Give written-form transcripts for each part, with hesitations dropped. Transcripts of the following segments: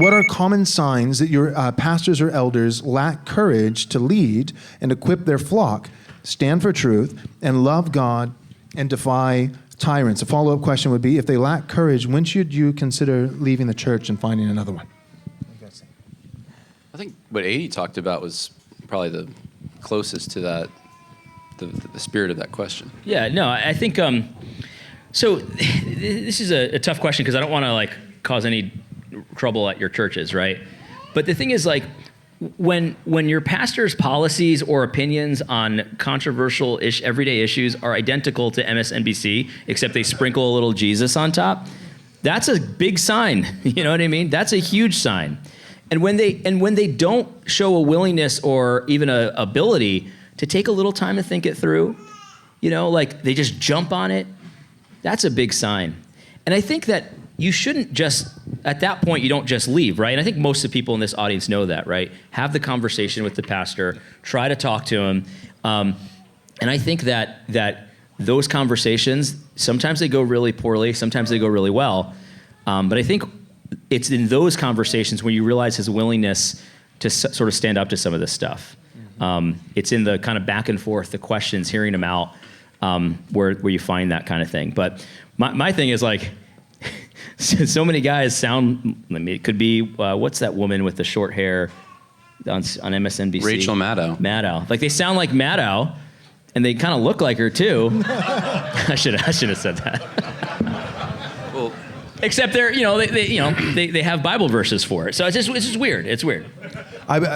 What are common signs that your pastors or elders lack courage to lead and equip their flock, stand for truth, and love God and defy tyrants? A follow-up question would be, if they lack courage, when should you consider leaving the church and finding another one? I think what A.D. talked about was probably the closest to that, the spirit of that question. Yeah, no, I think, so this is a tough question because I don't want to cause any trouble at your churches, right? But the thing is, when your pastor's policies or opinions on controversial everyday issues are identical to MSNBC, except they sprinkle a little Jesus on top, that's a big sign. You know what I mean? That's a huge sign. And when they don't show a willingness or even a ability to take a little time to think it through, they just jump on it, that's a big sign. And I think that you shouldn't just, at that point, you don't just leave, right? And I think most of the people in this audience know that, right? Have the conversation with the pastor, try to talk to him. And I think that those conversations, sometimes they go really poorly, sometimes they go really well. But I think it's in those conversations when you realize his willingness to sort of stand up to some of this stuff. It's in the kind of back and forth, the questions, hearing him out, where you find that kind of thing. But my thing is so many guys sound, it could be, what's that woman with the short hair on MSNBC? Rachel Maddow. Maddow. They sound like Maddow, and they kind of look like her too. I should have said that. Well, except they have Bible verses for it. So it's just weird. It's weird.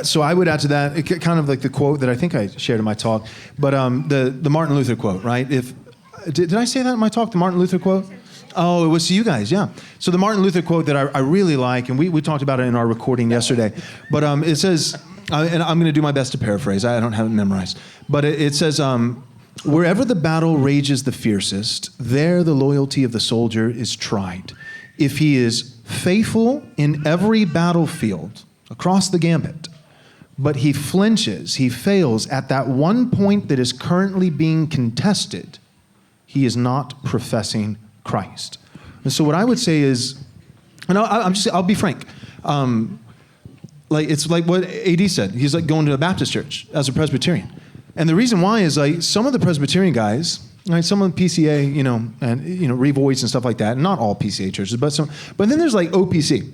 So I would add to that, kind of like the quote that I think I shared in my talk, but the Martin Luther quote, right? Did I say that in my talk, the Martin Luther quote? Oh, it was to you guys, yeah. So the Martin Luther quote that I really like, and we talked about it in our recording yesterday, but it says, and I'm going to do my best to paraphrase, I don't have it memorized, but it says, wherever the battle rages the fiercest, there the loyalty of the soldier is tried. If he is faithful in every battlefield, across the gambit, but he flinches, he fails at that one point that is currently being contested, he is not professing Christ. And so what I would say is, and I'll be frank, it's like what AD said. He's going to a Baptist church as a Presbyterian. And the reason why is some of the Presbyterian guys, right, some of the PCA, and Revoice and stuff like that, and not all PCA churches, but then there's OPC.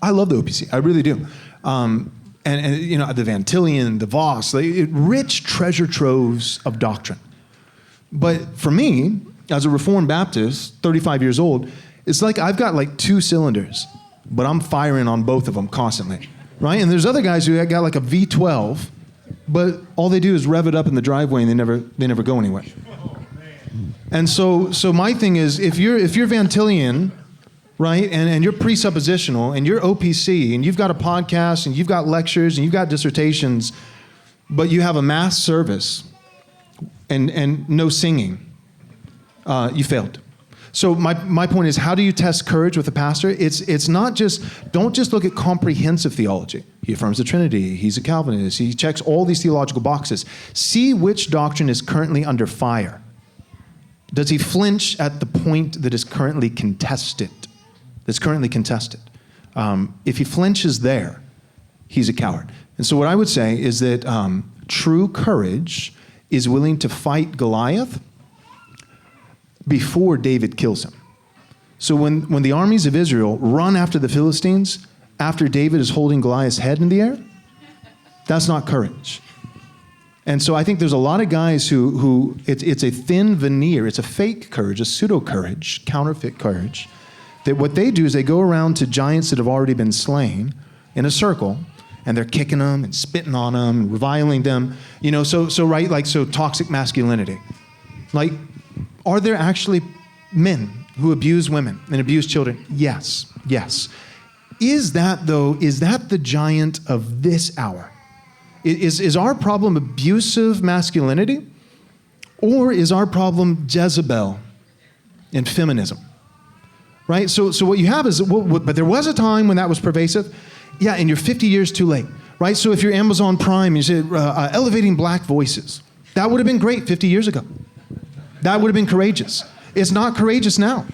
I love the OPC, I really do. And the Van Tillian, the Voss, rich treasure troves of doctrine. But for me, as a Reformed Baptist, 35 years old, it's I've got two cylinders, but I'm firing on both of them constantly, right? And there's other guys who got a V12, but all they do is rev it up in the driveway and they never go anywhere. And so my thing is, if you're Van Tillian, right, and you're presuppositional, and you're OPC, and you've got a podcast, and you've got lectures, and you've got dissertations, but you have a mass service and no singing, you failed. So my point is, how do you test courage with a pastor? It's not don't just look at comprehensive theology. He affirms the Trinity, he's a Calvinist, he checks all these theological boxes. See which doctrine is currently under fire. Does he flinch at the point that is currently contested? If he flinches there, he's a coward. And so what I would say is that true courage is willing to fight Goliath before David kills him. So when the armies of Israel run after the Philistines, after David is holding Goliath's head in the air, that's not courage. And so I think there's a lot of guys who it's a thin veneer, it's a fake courage, a pseudo courage, counterfeit courage, that what they do is they go around to giants that have already been slain in a circle, and they're kicking them and spitting on them and reviling them, so toxic masculinity. Are there actually men who abuse women and abuse children? Yes. Is that the giant of this hour? Is our problem abusive masculinity? Or is our problem Jezebel and feminism? Right? So what you have is, but there was a time when that was pervasive. Yeah, and you're 50 years too late. Right? So if you're Amazon Prime, you say, elevating black voices. That would have been great 50 years ago. That would have been courageous. It's not courageous now.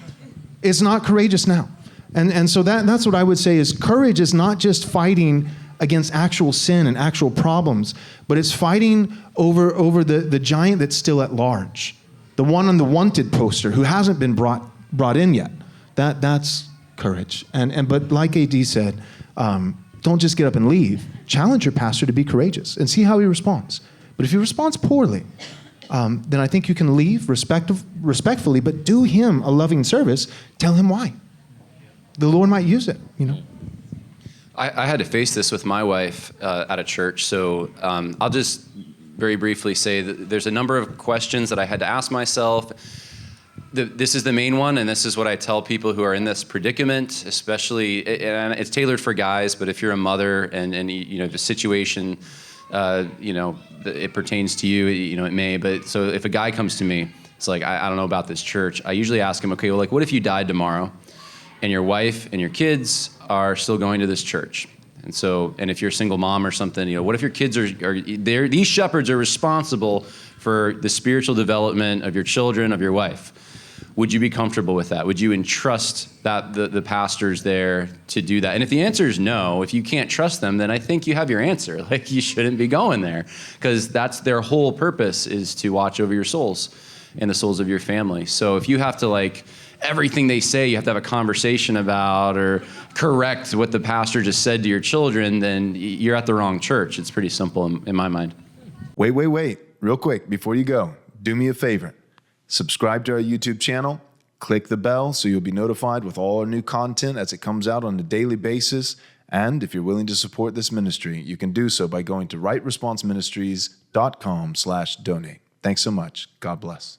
is not courageous now. And so that's what I would say is courage is not just fighting against actual sin and actual problems, but it's fighting over the giant that's still at large, the one on the wanted poster who hasn't been brought in yet. That's courage. But like AD said, don't just get up and leave. Challenge your pastor to be courageous and see how he responds. But if he responds poorly, then I think you can leave respectfully, but do him a loving service. Tell him why. The Lord might use it, you know. I had to face this with my wife at a church, so I'll just very briefly say that there's a number of questions that I had to ask myself. This is the main one, and this is what I tell people who are in this predicament, especially, and it's tailored for guys, but if you're a mother and you know, the situation, you know, it pertains to you, you know, it may, but so if a guy comes to me, it's like, I don't know about this church, I usually ask him, okay, well, like, what if you died tomorrow and your wife and your kids are still going to this church? And so, and if you're a single mom or something, you know, what if your kids are there? These shepherds are responsible for the spiritual development of your children, of your wife. Would you be comfortable with that? Would you entrust that the pastors there to do that? And if the answer is no, if you can't trust them, then I think you have your answer. Like, you shouldn't be going there, because that's their whole purpose, is to watch over your souls and the souls of your family. So if you have to, like, everything they say you have to have a conversation about or correct what the pastor just said to your children, then you're at the wrong church. It's pretty simple in my mind. Wait. Real quick, before you go, do me a favor. Subscribe to our YouTube channel. Click the bell so you'll be notified with all our new content as it comes out on a daily basis. And if you're willing to support this ministry, you can do so by going to rightresponseministries.com/donate. Thanks so much. God bless.